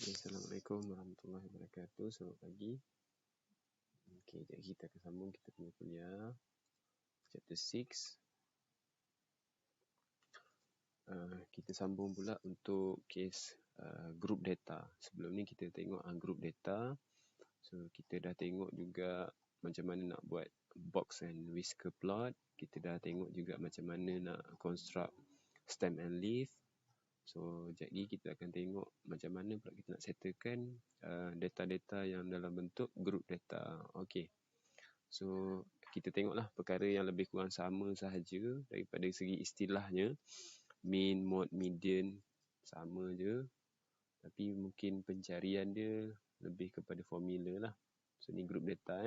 Assalamualaikum warahmatullahi wabarakatuh. Selamat pagi. Okey, jadi kita akan sambung kita punya kuliah chapter 6. Kita sambung pula untuk kes group data. Sebelum ni kita tengok group data. So kita dah tengok juga macam mana nak buat box and whisker plot. Kita dah tengok juga macam mana nak construct stem and leaf. So, jadi kita akan tengok macam mana pula kita nak settlekan data-data yang dalam bentuk group data. Okey. So, kita tengoklah perkara yang lebih kurang sama sahaja daripada segi istilahnya. Mean, mode, median sama je. Tapi mungkin pencarian dia lebih kepada formula lah. So, ni group data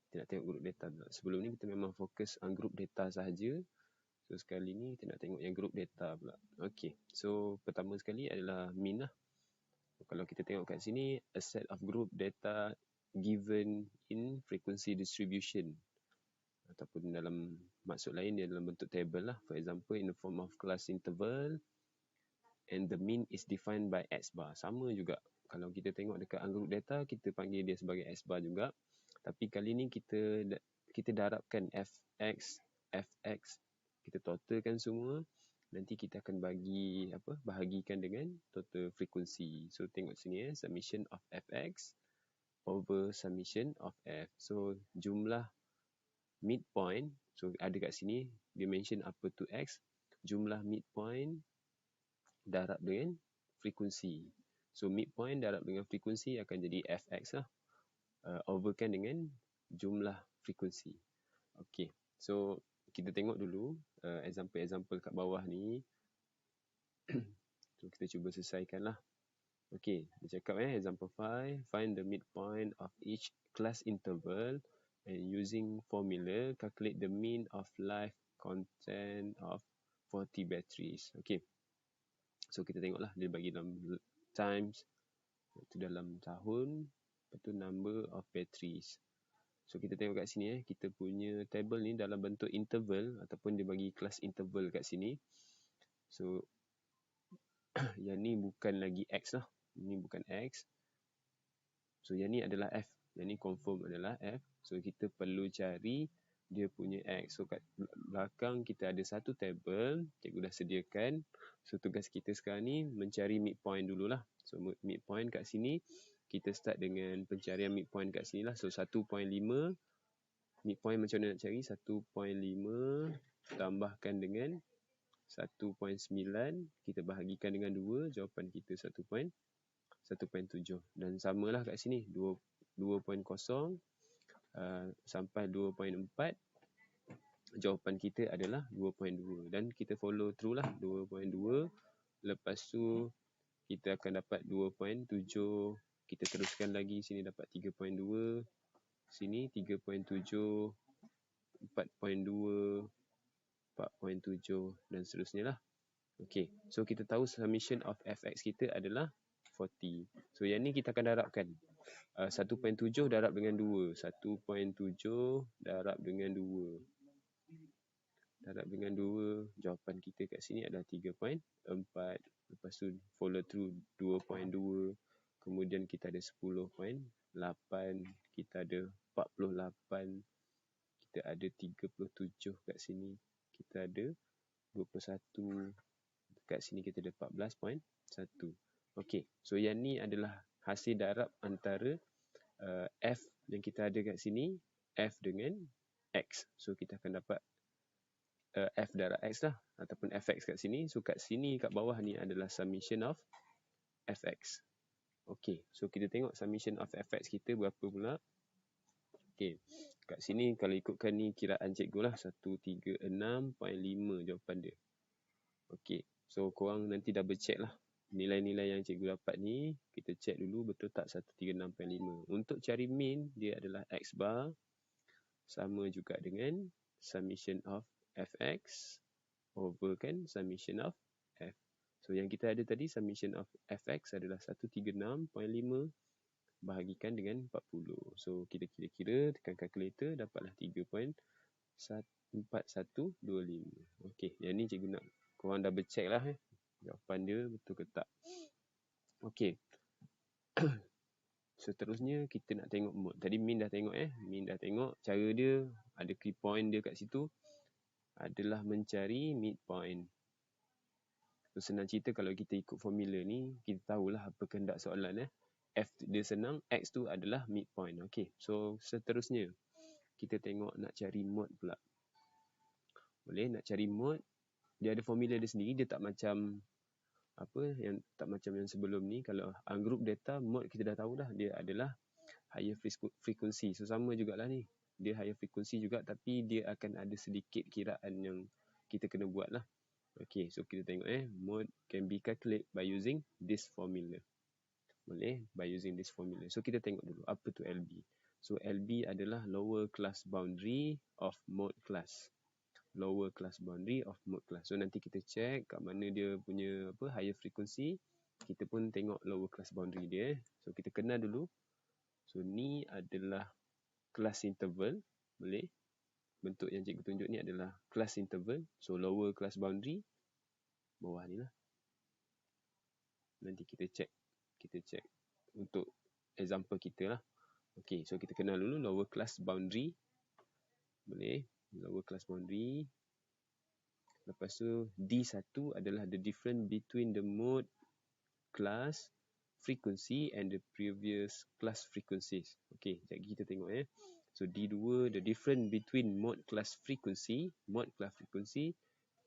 Kita nak tengok group data. Sebelum ni kita memang fokus group data sahaja. So, sekali ni kita nak tengok yang group data pula. Okey, so pertama sekali adalah mean lah. Kalau kita tengok kat sini, a set of group data given in frequency distribution. Ataupun dalam maksud lain, dia dalam bentuk table lah. For example, in the form of class interval. And the mean is defined by X bar. Sama juga. Kalau kita tengok dekat group data, kita panggil dia sebagai X bar juga. Tapi kali ni kita darabkan Fx, Fx. Kita totalkan semua, nanti kita akan bahagikan dengan total frekuensi. So tengok sini summation of fx over summation of f. So jumlah midpoint, so ada kat sini dia mention apa tu x, jumlah midpoint darab dengan frekuensi. So midpoint darab dengan frekuensi akan jadi fx lah, overkan dengan jumlah frekuensi. Okey, so kita tengok dulu example-example kat bawah ni. So kita cuba selesaikan lah. Okey, dia cakap example 5, find the midpoint of each class interval and using formula calculate the mean of life content of 40 batteries. Okey, so kita tengoklah dia bagi dalam times, itu dalam tahun, lepas tu number of batteries. So kita tengok kat sini kita punya table ni dalam bentuk interval ataupun dia bagi kelas interval kat sini. So yang ni bukan lagi X lah. Ini bukan X. So yang ni adalah F. Yang ni confirm adalah F. So kita perlu cari dia punya X. So kat belakang kita ada satu table. Cikgu dah sediakan. So tugas kita sekarang ni mencari midpoint dululah. So midpoint kat sini kita start dengan pencarian midpoint kat sini lah. So 1.5. Midpoint macam mana nak cari? 1.5 tambahkan dengan 1.9. Kita bahagikan dengan 2. Jawapan kita 1.7. Dan samalah kat sini. 2.0 sampai 2.4. Jawapan kita adalah 2.2. Dan kita follow through lah. 2.2. Lepas tu kita akan dapat 2.7. Kita teruskan lagi, sini dapat 3.2, sini 3.7, 4.2, 4.7 dan seterusnya lah. Okey, so kita tahu summation of fx kita adalah 40. So yang ni kita akan darabkan. 1.7 darab dengan 2. 1.7 darab dengan 2. Darab dengan 2, jawapan kita kat sini adalah 3.4. Lepas tu follow through 2.2. Kemudian kita ada 10.8, kita ada 48, kita ada 37 kat sini, kita ada 21, kat sini kita ada 14.1. Okey, so yang ni adalah hasil darab antara F yang kita ada kat sini, F dengan X. So kita akan dapat F darab X lah, ataupun Fx kat sini. So kat sini, kat bawah ni adalah summation of Fx. Okey, so kita tengok summation of fx kita berapa pula. Okey, kat sini kalau ikutkan ni kiraan cikgu lah, 136.5 jawapan dia. Okey, so korang nanti double check lah nilai-nilai yang cikgu dapat ni. Kita check dulu betul tak 136.5. Untuk cari mean, dia adalah x bar, sama juga dengan summation of fx over kan summation of f. So yang kita ada tadi, summation of fx adalah 136.5 bahagikan dengan 40. So kita kira-kira, tekan kalkulator, dapatlah 3.4125. Okey, yang ni cikgu nak korang double check lah jawapan dia betul ke tak. Okey. Seterusnya kita nak tengok mode. Tadi Min dah tengok Min dah tengok cara dia, ada key point dia kat situ adalah mencari midpoint. So, senang cerita kalau kita ikut formula ni, kita tahulah apa kehendak soalan F dia senang, X tu adalah midpoint. Okey. So seterusnya kita tengok nak cari mode pula. Boleh nak cari mode, dia ada formula dia sendiri, dia tak macam yang sebelum ni. Kalau group data mode kita dah tahu dah, dia adalah higher frequency. So sama jugalah ni. Dia higher frequency juga, tapi dia akan ada sedikit kiraan yang kita kena buat lah. Okay, so kita tengok mode can be calculated by using this formula. Boleh, by using this formula. So kita tengok dulu, apa tu LB? So LB adalah lower class boundary of mode class. Lower class boundary of mode class. So nanti kita check kat mana dia punya higher frequency. Kita pun tengok lower class boundary dia. So kita kenal dulu. So ni adalah class interval. Boleh. Bentuk yang cikgu tunjuk ni adalah class interval. So lower class boundary bawah ni lah. Nanti kita check untuk example kita lah. Okay, so kita kenal dulu lower class boundary. Boleh. Lower class boundary. Lepas tu D1 adalah the difference between the mode class frequency and the previous class frequencies. Okay, jadi kita tengok So D2, the difference between mode class frequency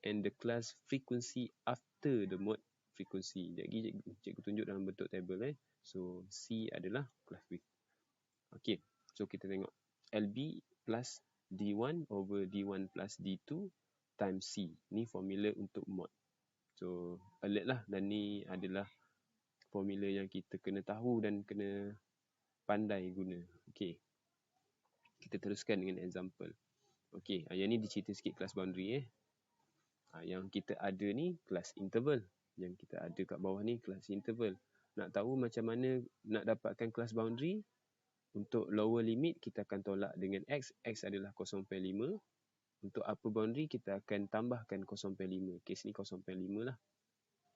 and the class frequency after the mode frequency. Jadi cikgu tunjuk dalam bentuk table So C adalah class frequency. Okay, so kita tengok LB plus D1 over D1 plus D2 times C. Ni formula untuk mode. So alert lah, dan ni adalah formula yang kita kena tahu dan kena pandai guna. Okay, kita teruskan dengan example. Okay, yang ni dicerita sikit class boundary Yang kita ada ni class interval. Yang kita ada kat bawah ni class interval. Nak tahu macam mana nak dapatkan class boundary? Untuk lower limit kita akan tolak dengan X. X adalah 0.5. Untuk upper boundary kita akan tambahkan 0.5. Kes ni 0.5 lah.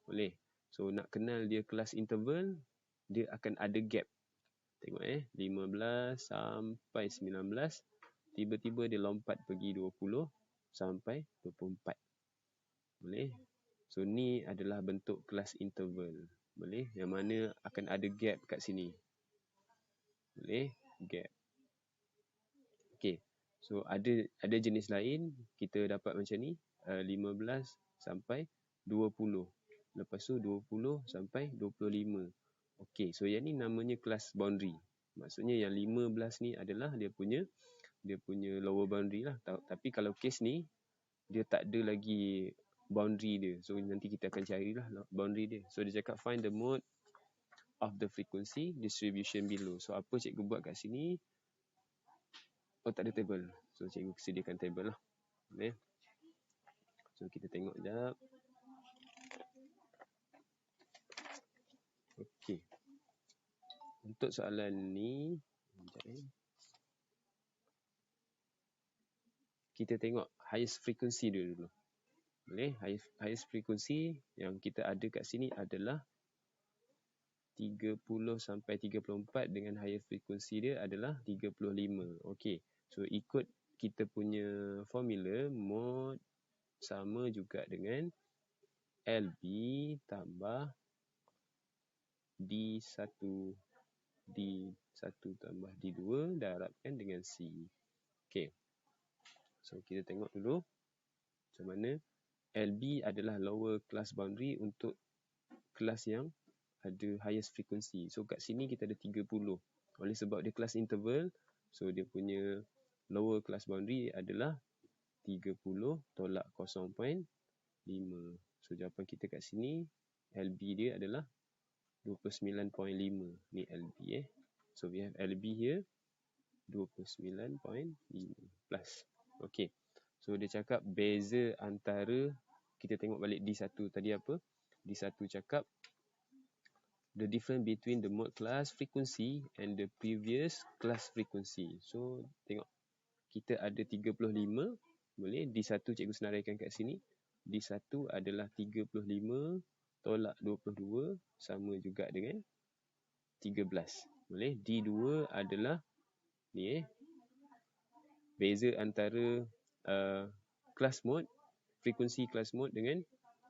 Boleh. So nak kenal dia class interval, dia akan ada gap. Tengok 15 sampai 19. Tiba-tiba dia lompat pergi 20 sampai 24. Boleh. So ni adalah bentuk class interval. Boleh. Yang mana akan ada gap kat sini. Boleh. Gap. Okay. So ada jenis lain kita dapat macam ni, 15 sampai 20. Lepas tu 20 sampai 25. Okay, so yang ni namanya class boundary. Maksudnya yang 15 ni adalah dia punya lower boundary lah. Tapi kalau case ni dia tak ada lagi boundary dia. So nanti kita akan carilah boundary dia. So dia cakap find the mode of the frequency distribution below. So apa cikgu buat kat sini? Oh, tak ada table. So cikgu sediakan table lah. Okay. So kita tengok sekejap. Okay. Untuk soalan ni, kita tengok highest frequency dia dulu. Boleh? Highest frequency yang kita ada kat sini adalah 30 sampai 34 dengan higher frequency dia adalah 35. Okey. So ikut kita punya formula, mode sama juga dengan LB tambah D1 tambah D2 darabkan dengan C. Okey. So kita tengok dulu macam mana LB adalah lower class boundary untuk kelas yang ada highest frequency. So kat sini kita ada 30. Oleh sebab dia class interval, so dia punya lower class boundary adalah 30 tolak 0.5. So jawapan kita kat sini LB dia adalah 29.5. Ni LB So we have LB here 29.5 plus. Okay. So dia cakap beza antara, kita tengok balik D1 tadi apa? D1 cakap the difference between the mode class frequency and the previous class frequency. So tengok kita ada 35. Boleh D1 cikgu senaraikan kat sini. D1 adalah 35 tolak 22 sama juga dengan 13. Boleh? D2 adalah ni beza antara class mode, frekuensi class mode dengan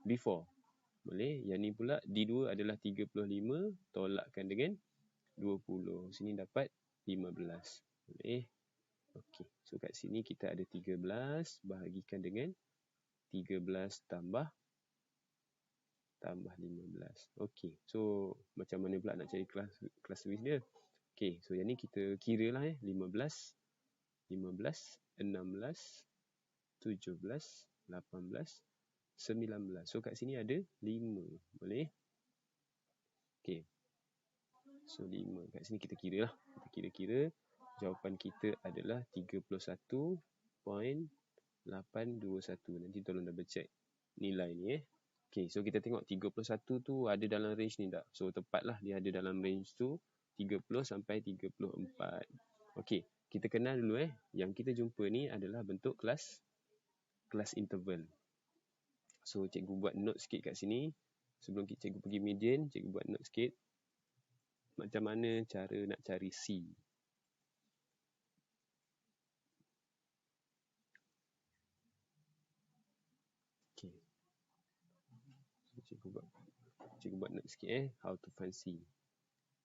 before. Boleh? Yang ni pula D2 adalah 35 tolakkan dengan 20. Sini dapat 15. Boleh? Okey. So kat sini kita ada 13 bahagikan dengan 13 tambah 15. Okey. So macam mana pula nak cari kelas series dia? Okey. So yang ni kita kira lah 15, 16, 17, 18, 19. So kat sini ada 5. Boleh? Okey. So 5. Kat sini kita kira lah. Kita kira-kira. Jawapan kita adalah 31.821. Nanti tolong double check nilai ni Okay, so kita tengok 31 tu ada dalam range ni tak? So tepatlah dia ada dalam range tu 30 sampai 34. Okay, kita kenal dulu Yang kita jumpa ni adalah bentuk kelas interval. So cikgu buat note sikit kat sini. Sebelum cikgu pergi median, cikgu buat note sikit. Macam mana cara nak cari C. Okay. So, cikgu buat note sikit how to find C.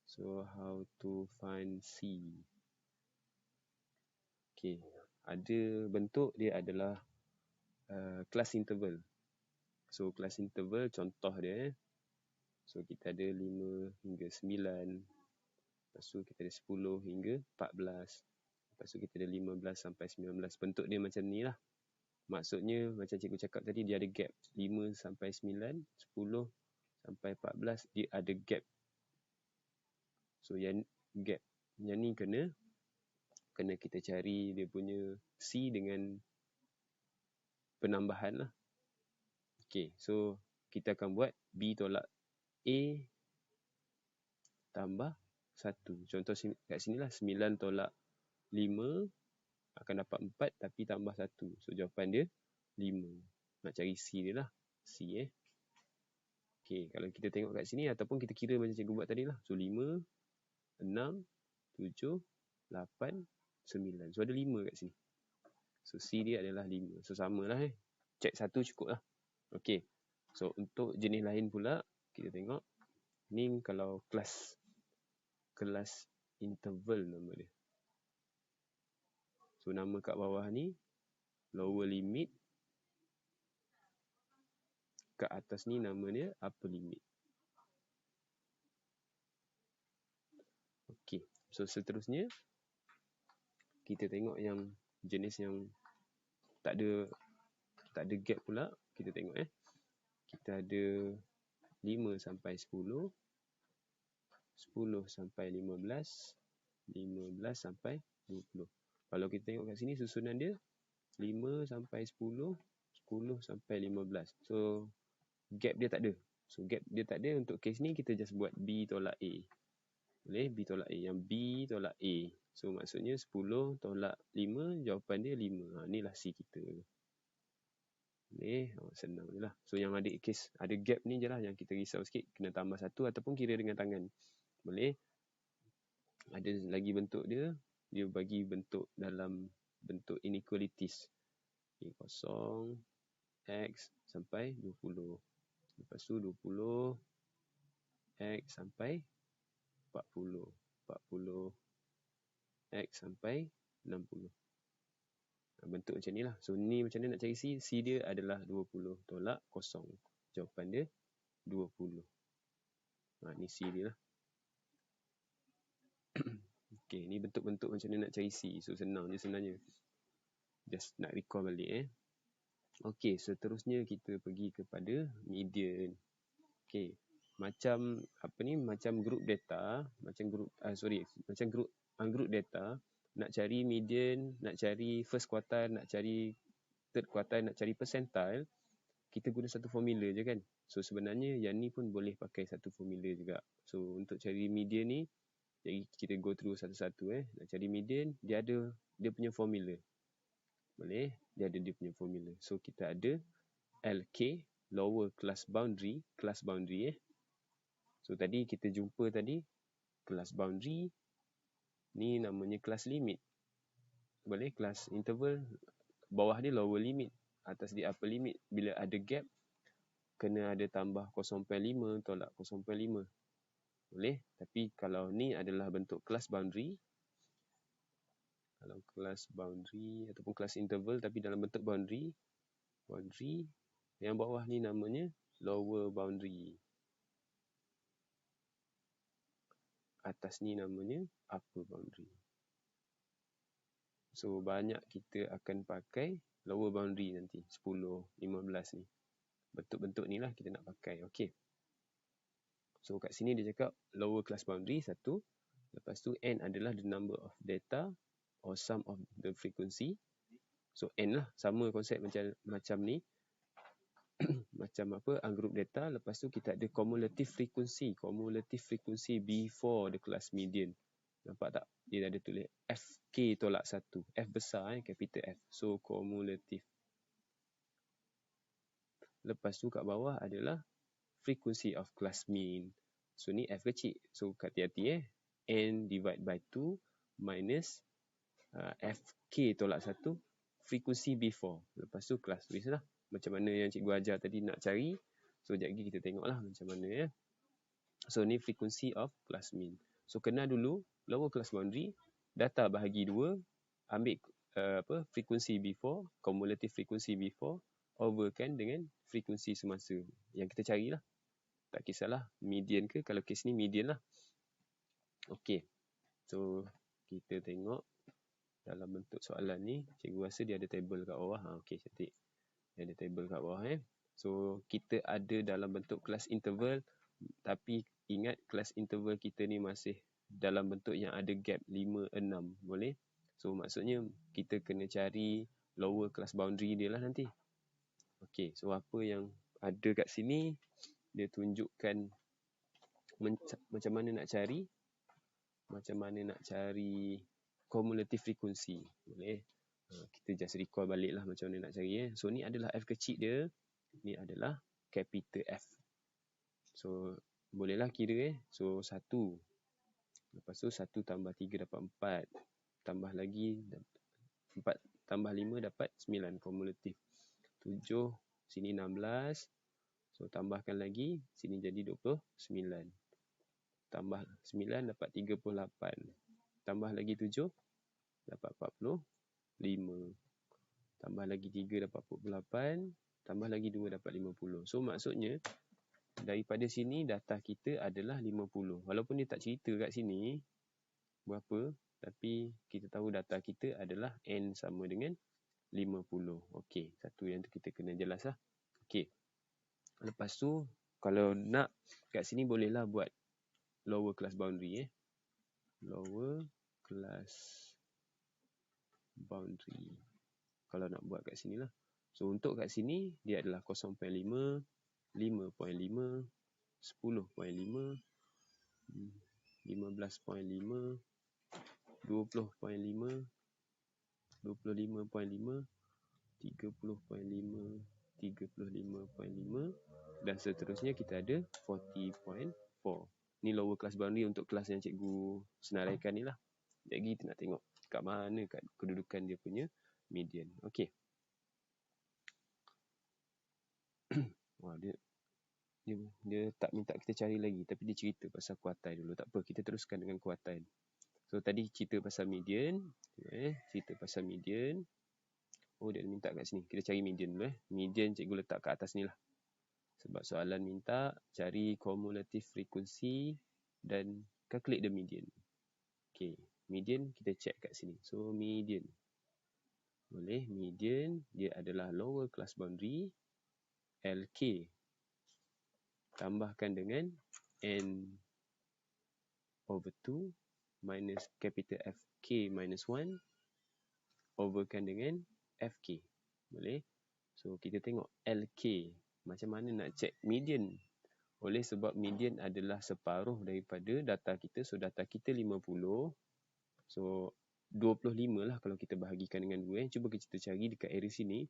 So how to find C. Okay, ada bentuk dia adalah class interval. So class interval contoh dia So kita ada 5 hingga 9. Lepas tu kita ada 10 hingga 14. Lepas tu kita ada 15 sampai 19. Bentuk dia macam ni lah. Maksudnya macam cikgu cakap tadi dia ada gap 5 sampai 9, 10 sampai 14 dia ada gap. So yang gap yang ni kena kita cari dia punya C dengan penambahan lah. Okay, so kita akan buat B tolak A tambah 1. Contoh kat sini lah 9 tolak 5 akan dapat 4 tapi tambah 1. So jawapan dia 5. Nak cari C dia lah. C Okay, kalau kita tengok kat sini ataupun kita kira macam cikgu buat tadi lah. So 5, 6, 7, 8, 9. So ada 5 kat sini. So C dia adalah 5. So samalah Check 1 cukup lah. Okay. So untuk jenis lain pula kita tengok. Ni kalau kelas interval nama dia. So nama kat bawah ni lower limit. Kat atas ni nama dia upper limit. Okay. So seterusnya kita tengok yang jenis yang tak ada gap pula. Kita tengok kita ada 5 sampai 10, 10 sampai 15, 15 sampai 20. Kalau kita tengok kat sini susunan dia 5 sampai 10, 10 sampai 15. So gap dia tak ada. So gap dia tak ada. Untuk case ni kita just buat B tolak A. Boleh? B tolak A. Yang B tolak A. So maksudnya 10 tolak 5, jawapan dia 5. Inilah C kita. Boleh? Senang je lah. So yang ada case, ada gap ni je lah yang kita risau sikit. Kena tambah 1 ataupun kira dengan tangan. Boleh? Ada lagi bentuk dia. Dia bagi bentuk dalam bentuk inequalities. Okay, kosong. X sampai 20. Lepas tu 20. X sampai 40. 40. X sampai 60. Bentuk macam ni lah. So ni macam mana nak cari C? C dia adalah 20 tolak kosong. Jawapan dia 20. Ni C dia lah. Okay, ni bentuk-bentuk macam mana nak cari C. So senang je sebenarnya. Just nak recall balik Okay, seterusnya kita pergi kepada median. Okay, macam macam group data, macam group data, nak cari median, nak cari first quartile, nak cari third quartile, nak cari percentile, kita guna satu formula je kan. So sebenarnya yang ni pun boleh pakai satu formula juga. So untuk cari median ni, jadi kita go through satu-satu Nak cari median, dia ada dia punya formula. Boleh? Dia ada dia punya formula. So kita ada LK lower class boundary. So tadi kita jumpa tadi class boundary, ni namanya class limit. Boleh, class interval, bawah dia lower limit, atas dia upper limit. Bila ada gap, kena ada tambah 0.5 tolak 0.5. Boleh, tapi kalau ni adalah bentuk class boundary, kalau class boundary ataupun class interval tapi dalam bentuk boundary, yang bawah ni namanya lower boundary, atas ni namanya upper boundary. So banyak kita akan pakai lower boundary nanti, 10, 15 ni. Bentuk-bentuk ni lah kita nak pakai. Okey. So kat sini dia cakap lower class boundary 1. Lepas tu n adalah the number of data or sum of the frequency. So n lah, sama konsep macam ni. Macam apa, ungroup data. Lepas tu kita ada cumulative frequency. Cumulative frequency before the class median. Nampak tak? Dia ada tulis FK tolak 1. F besar, capital F. So cumulative. Lepas tu kat bawah adalah frequency of class mean. So ni F kecil. So hati-hati N divide by 2 minus FK tolak 1 frequency before. Lepas tu class width lah. Macam mana yang cikgu ajar tadi nak cari. So sekejap lagi kita tengoklah macam mana So ni frequency of class mean. So kenal dulu lower class boundary, data bahagi 2, ambil frequency before, cumulative frequency before, overkan dengan frekuensi semasa yang kita carilah. Tak kisahlah median ke, kalau kes ni median lah. Okey. So kita tengok dalam bentuk soalan ni, cikgu rasa dia ada table kat bawah. Okey, cantik. Dia ada table kat bawah So kita ada dalam bentuk kelas interval, tapi ingat kelas interval kita ni masih dalam bentuk yang ada gap 5, 6. Boleh? So maksudnya kita kena cari lower class boundary dia lah nanti. Okey, so apa yang ada kat sini, dia tunjukkan macam mana nak cari cumulative frequency. Boleh? Kita just recall balik lah macam mana nak cari. So ni adalah F kecil dia, ni adalah capital F. So bolehlah kira So 1. Lepas tu 1 tambah 3 dapat 4. Tambah lagi 4 tambah 5 dapat 9 kumulatif. 7, sini 16. So tambahkan lagi, sini jadi 29. Tambah 9 dapat 38. Tambah lagi 7 dapat 45. Tambah lagi 3 dapat 48. Tambah lagi 2 dapat 50. So maksudnya daripada sini data kita adalah 50. Walaupun dia tak cerita kat sini berapa, tapi kita tahu data kita adalah N sama dengan 50. Okey, satu yang tu kita kena jelas lah. Okey. Lepas tu, kalau nak kat sini bolehlah buat lower class boundary. Lower class boundary. Kalau nak buat kat sini lah. So untuk kat sini, dia adalah 0.5, 5.5, 10.5, 15.5, 20.5, 25.5, 30.5, 35.5, dan seterusnya kita ada 40.4. Ni lower class boundary untuk kelas yang cikgu senaraikan ni lah. Jadi kita nak tengok kat mana kat kedudukan dia punya median. Okey. Wah, dia tak minta kita cari lagi, tapi dia cerita pasal kuartile dulu. Tak apa, kita teruskan dengan kuartile. So tadi cerita pasal median, cerita pasal median. Oh, dia minta kat sini. Kita cari median dulu. Median cikgu letak kat atas ni lah. Sebab soalan minta cari cumulative frequency dan calculate the median. Okay, median kita check kat sini. So median. Boleh, median dia adalah lower class boundary LK. Tambahkan dengan N over 2 minus capital FK minus 1 overkan dengan FK. Boleh? So kita tengok LK. Macam mana nak check median? Oleh sebab median adalah separuh daripada data kita. So data kita 50. So 25 lah kalau kita bahagikan dengan 2. Cuba kita cari dekat area sini.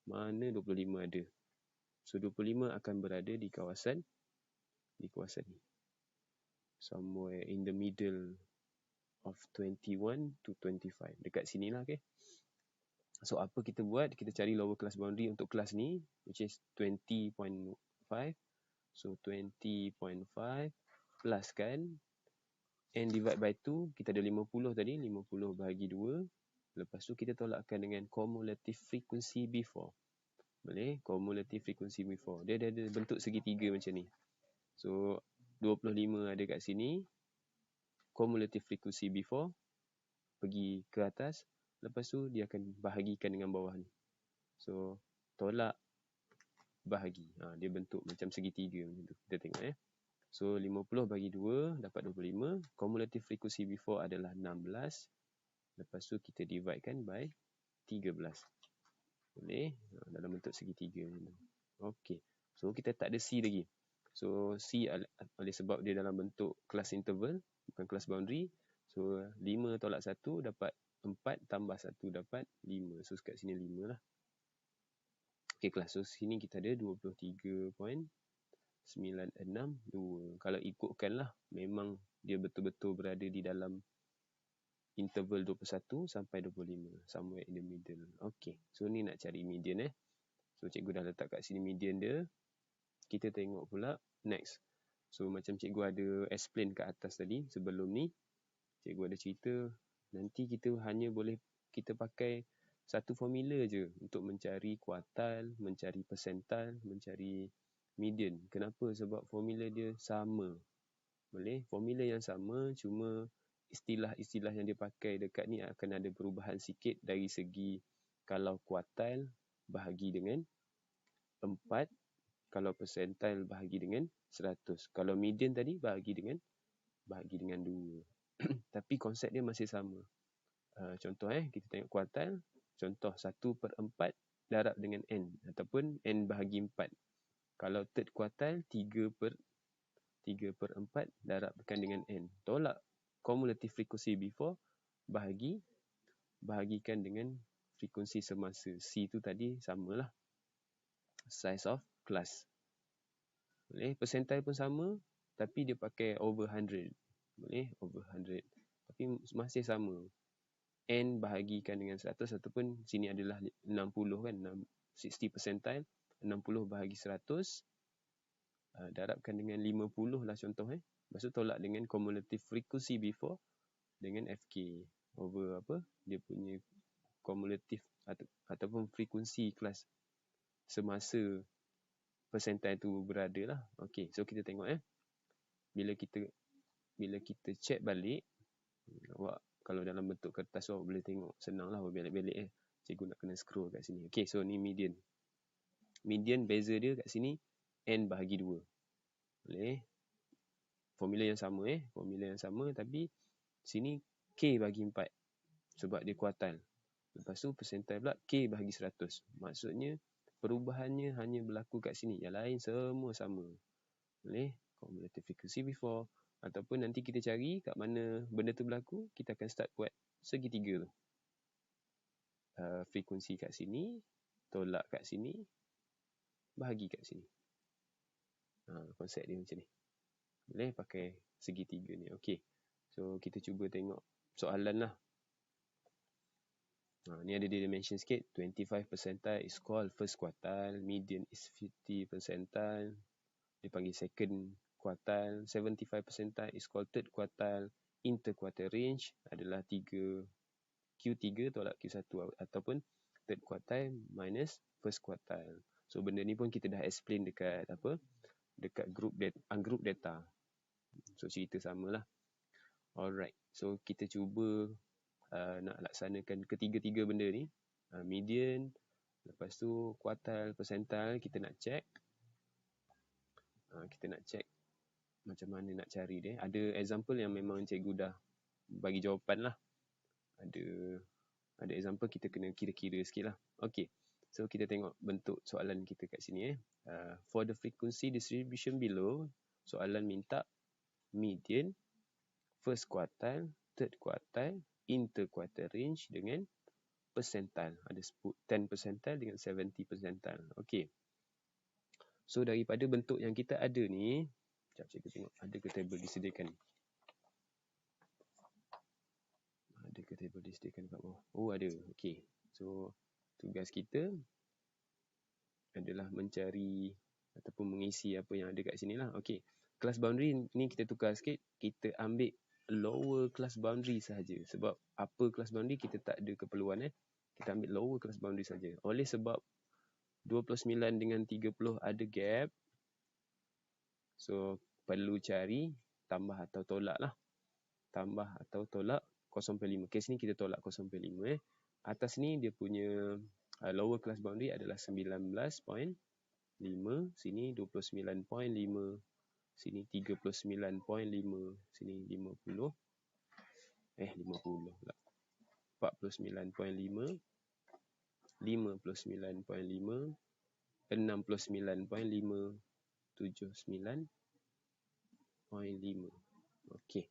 Mana 25 ada? So 25 akan berada di kawasan ni. Somewhere in the middle of 21 to 25. Dekat sini lah, okay. So apa kita buat? Kita cari lower class boundary untuk kelas ni, which is 20.5. So 20.5 plus kan, n divide by 2, kita ada 50 tadi, 50 bahagi 2. Lepas tu kita tolakkan dengan cumulative frequency before. Boleh? Cumulative frequency before. Dia ada bentuk segitiga macam ni. So 25 ada kat sini. Cumulative frequency before pergi ke atas. Lepas tu dia akan bahagikan dengan bawah ni. So tolak bahagi. Dia bentuk macam segitiga macam tu. Kita tengok ya. So 50 bagi 2 dapat 25. Cumulative frequency before adalah 16. Lepas tu kita divide kan by 13. Boleh? Dalam bentuk segitiga. Okey. So kita tak ada C lagi. So C oleh sebab dia dalam bentuk kelas interval, bukan kelas boundary. So 5 tolak 1 dapat 4 tambah 1 dapat 5. So kat sini 5 lah. Okey kelas. So sini kita ada 23.962. Kalau ikutkanlah, memang dia betul-betul berada di dalam interval 21 sampai 25. Somewhere in the middle. Okey. So ni nak cari median So cikgu dah letak kat sini median dia. Kita tengok pula next. So macam cikgu ada explain kat atas tadi sebelum ni. Cikgu ada cerita nanti kita hanya boleh kita pakai satu formula je untuk mencari kuartal, mencari persental, mencari median. Kenapa? Sebab formula dia sama. Boleh? Formula yang sama, cuma istilah-istilah yang dia pakai dekat ni akan ada perubahan sikit dari segi kalau kuartal bahagi dengan 4, kalau persental bahagi dengan 100. Kalau median tadi bahagi dengan 2. Tapi konsep dia masih sama. Contoh kita tengok kuartal. Contoh 1/4 darab dengan N ataupun N bahagi 4. Kalau third kuartal 3/4 darabkan dengan N. Tolak cumulative frequency before bahagikan dengan frekuensi semasa. C tu tadi samalah. Size of class. Boleh? Persental pun sama tapi dia pakai over 100. Boleh? Over 100. Tapi masih sama. N bahagikan dengan 100 ataupun sini adalah 60 kan, 60 percentile, 60 bahagi 100 darabkan dengan 50 lah contoh lepas tu tolak dengan cumulative frequency before dengan FK over apa dia punya cumulative ataupun frekuensi kelas semasa percentile tu berada lah. Okey, so kita tengok bila kita check balik, awak kalau dalam bentuk kertas awak boleh tengok, senang lah belik-belik cikgu nak kena scroll kat sini. Okey, so ni median. Median beza dia kat sini N bahagi 2. Boleh? Formula yang sama tapi sini K bahagi 4 sebab dia kuartal. Lepas tu percentile pula K bahagi 100. Maksudnya perubahannya hanya berlaku kat sini. Yang lain semua sama. Boleh? Cumulative frequency before. Ataupun nanti kita cari kat mana benda tu berlaku, kita akan start buat segitiga tu. Frekuensi kat sini, tolak kat sini, bahagi kat sini. Konsep dia macam ni. Boleh pakai segitiga ni. Okey. So kita cuba tengok soalan lah. Ni ada dimension sikit. 25 percentile is called first quartile. Median is 50 percentile. Dia panggil second quartile. 75 percentile is called third quartile. Interquartile range adalah Q3 tolak Q1 ataupun third quartile minus first quartile. So benda ni pun kita dah explain dekat dekat group data. So cerita samalah. Alright. So kita cuba nak laksanakan ketiga-tiga benda ni. Median, lepas tu quartile, percentile kita nak check. Kita nak check macam mana nak cari dia. Ada example yang memang cikgu dah bagi jawapan lah. Ada example kita kena kira-kira sikit lah. Okay. So kita tengok bentuk soalan kita kat sini. For the frequency distribution below, soalan minta median, first quartile, third quartile, interquartile range dengan percentile. Ada 10 percentile dengan 70 percentile. Okay. So daripada bentuk yang kita ada ni, sekejap cikgu tengok ada ke table disediakan. Ada ke table disediakan kat bawah? Oh ada, okey. So tugas kita adalah mencari ataupun mengisi apa yang ada kat sini lah. Okey, class boundary ni kita tukar sikit, kita ambil lower class boundary sahaja. Sebab upper class boundary kita tak ada keperluan kita ambil lower class boundary saja. Oleh sebab 29 dengan 30 ada gap, so perlu cari tambah atau tolak lah. Tambah atau tolak 0.5. Kes ni kita tolak 0.5 Atas ni dia punya lower class boundary adalah 19.5, sini 29.5, sini 39.5, sini 50 pula. 49.5, 59.5, 69.5, 79.5, 79.5. Okey.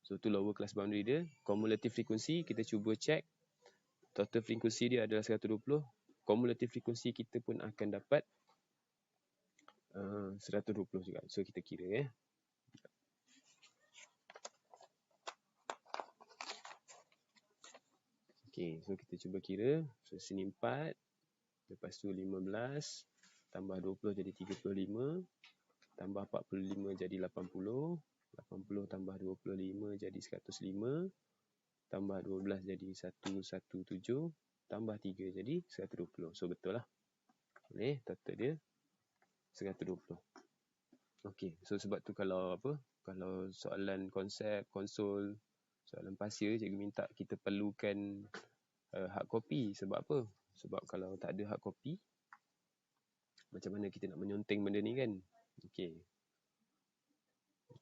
So tu lower class boundary dia. Cumulative frequency kita cuba check. Total frequency dia adalah 120. Cumulative frequency kita pun akan dapat 120 juga. So kita kira Okey, so kita cuba kira. So sini 4, lepas tu 15, tambah 20 jadi 35, tambah 45 jadi 80, 80 tambah 25 jadi 105, tambah 12 jadi 117, tambah 3 jadi 120. So betul lah. Boleh, total dia 120. Okey, so sebab tu kalau soalan konsep, konsol, soalan pasir, cikgu minta kita perlukan hard copy. Sebab apa? Sebab kalau tak ada hard copy, macam mana kita nak menyonteng benda ni kan? Okey,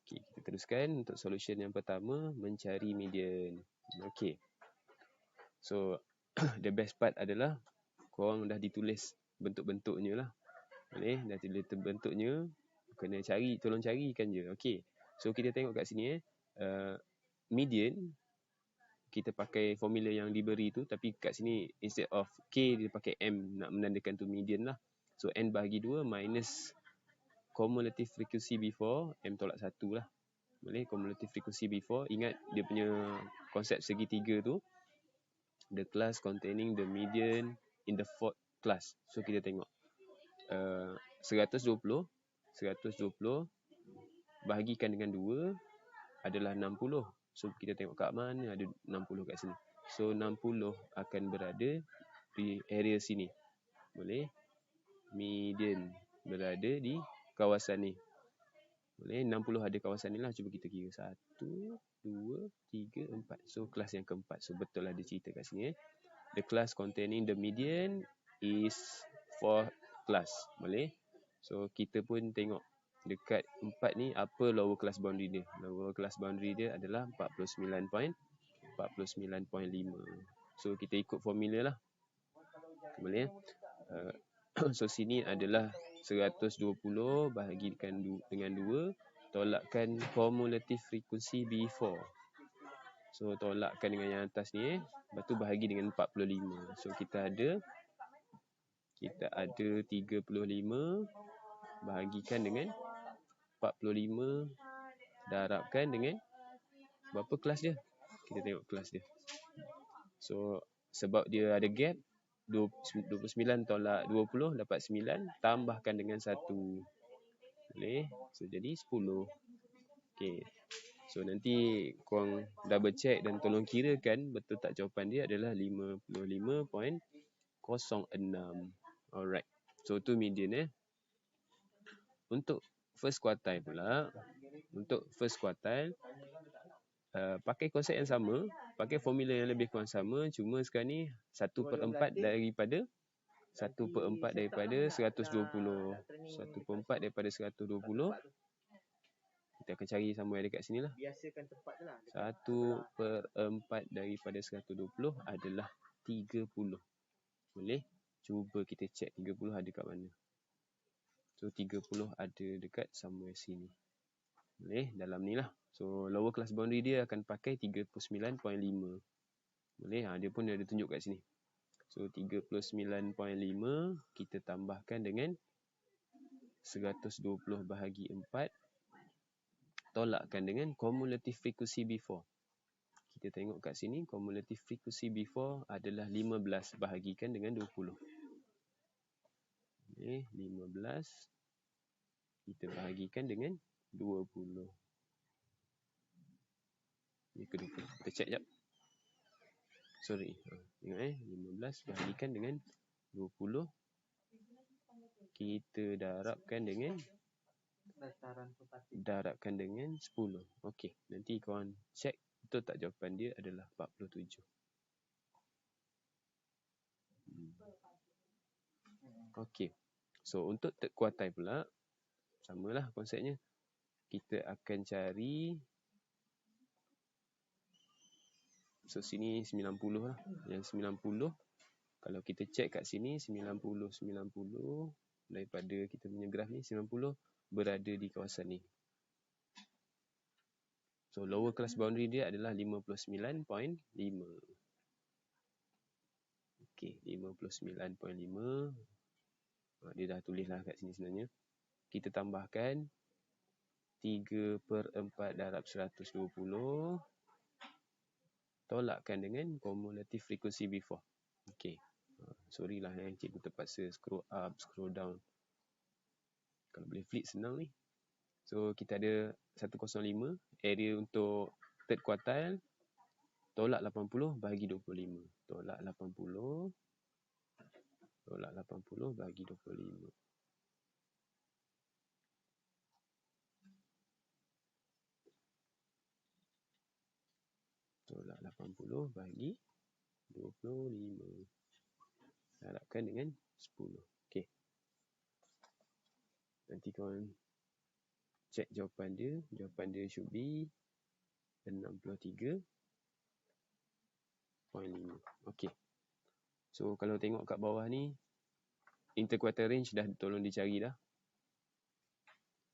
kita teruskan untuk solution yang pertama, mencari median. Okey, so the best part adalah korang dah ditulis bentuk-bentuknya lah. Boleh, dah tulis bentuknya, kena cari, tolong carikan je. Okey, so kita tengok kat sini median, kita pakai formula yang diberi tu, tapi kat sini instead of K dia pakai M nak menandakan tu median lah. So N bahagi 2 minus cumulative frequency before, M tolak 1 lah. Boleh, cumulative frequency before, ingat dia punya konsep segitiga tu, the class containing the median in the fourth class. So kita tengok 120 bahagikan dengan 2 adalah 60. So kita tengok kat mana ada 60 kat sini. So 60 akan berada di area sini. Boleh, median berada di kawasan ni. Boleh, 60 ada kawasan ni lah. Cuba kita kira 1, 2, 3, 4. So kelas yang keempat. So betul lah dia cerita kat sini The class containing the median is 4 class. Boleh. So kita pun tengok dekat 4 ni apa lower class boundary dia. Lower class boundary dia adalah 49.5. So kita ikut formula lah. Boleh. So sini adalah 120 bahagikan dengan 2, tolakkan cumulative frequency before. So tolakkan dengan yang atas ni, lepas tu bahagi dengan 45. So kita ada 35 bahagikan dengan 45, darabkan dengan berapa kelas dia? Kita tengok kelas dia. So sebab dia ada gap, 29 tolak 20 dapat 9, tambahkan dengan 1. Boleh? So jadi 10. Okey. So nanti korang double check dan tolong kirakan betul tak jawapan dia adalah 55.06. Alright. So tu median Untuk first quartile pula, pakai konsep yang sama, pakai formula yang lebih kurang sama, cuma sekarang ni 1/4 daripada 1/4 120. 1/4 daripada 120. Kita akan cari sama ada kat sini lah. 1/4 daripada 120 adalah 30. Boleh? Cuba kita check 30 ada kat mana. So 30 ada dekat somewhere sini. Boleh? Dalam ni lah. So lower class boundary dia akan pakai 39.5. Boleh? Dia pun ada tunjuk kat sini. So 39.5 kita tambahkan dengan 120 bahagi 4 tolakkan dengan cumulative frequency before. Kita tengok kat sini, cumulative frequency before adalah 15 bahagikan dengan 20. Okay, 15 kita bahagikan dengan 20. Ini ke-20. Kita check jap. Sorry. Tengok 15 bahagikan dengan 20. Kita darabkan dengan 10. Okey, nanti korang check betul tak jawapan dia adalah 47. Okey. So untuk third quartile pula samalah konsepnya. Kita akan cari, so sini 90 lah. Yang 90 kalau kita check kat sini 90 daripada kita punya graf ni 90 berada di kawasan ni. So lower class boundary dia adalah 59.5. Okey, 59.5. Dia dah tulis lah kat sini sebenarnya. Kita tambahkan 3/4 darab 120 tolakkan dengan cumulative frequency before. Okey. Sorry lah cikgu terpaksa scroll up, scroll down. Kalau boleh flip senang ni. So kita ada 105 area untuk third quartile. Tolak 80 bahagi 25. Tolak 80 bahagi 25. Tolak 80 bahagi 25. Darabkan dengan 10. Okey. Nanti korang check jawapan dia. Jawapan dia should be 63.5. Okey. So kalau tengok kat bawah ni, interquartile range dah tolong dicari dah.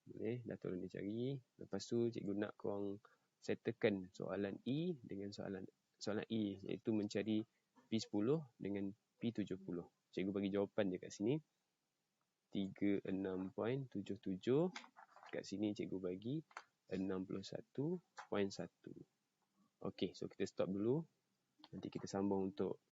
Boleh, dah tolong dicari. Lepas tu cikgu nak korang settlekan soalan E dengan soalan E, iaitu mencari P10 dengan P70. Cikgu bagi jawapan dia kat sini. 36.77. Kat sini cikgu bagi 61.1. Okey, so kita stop dulu. Nanti kita sambung untuk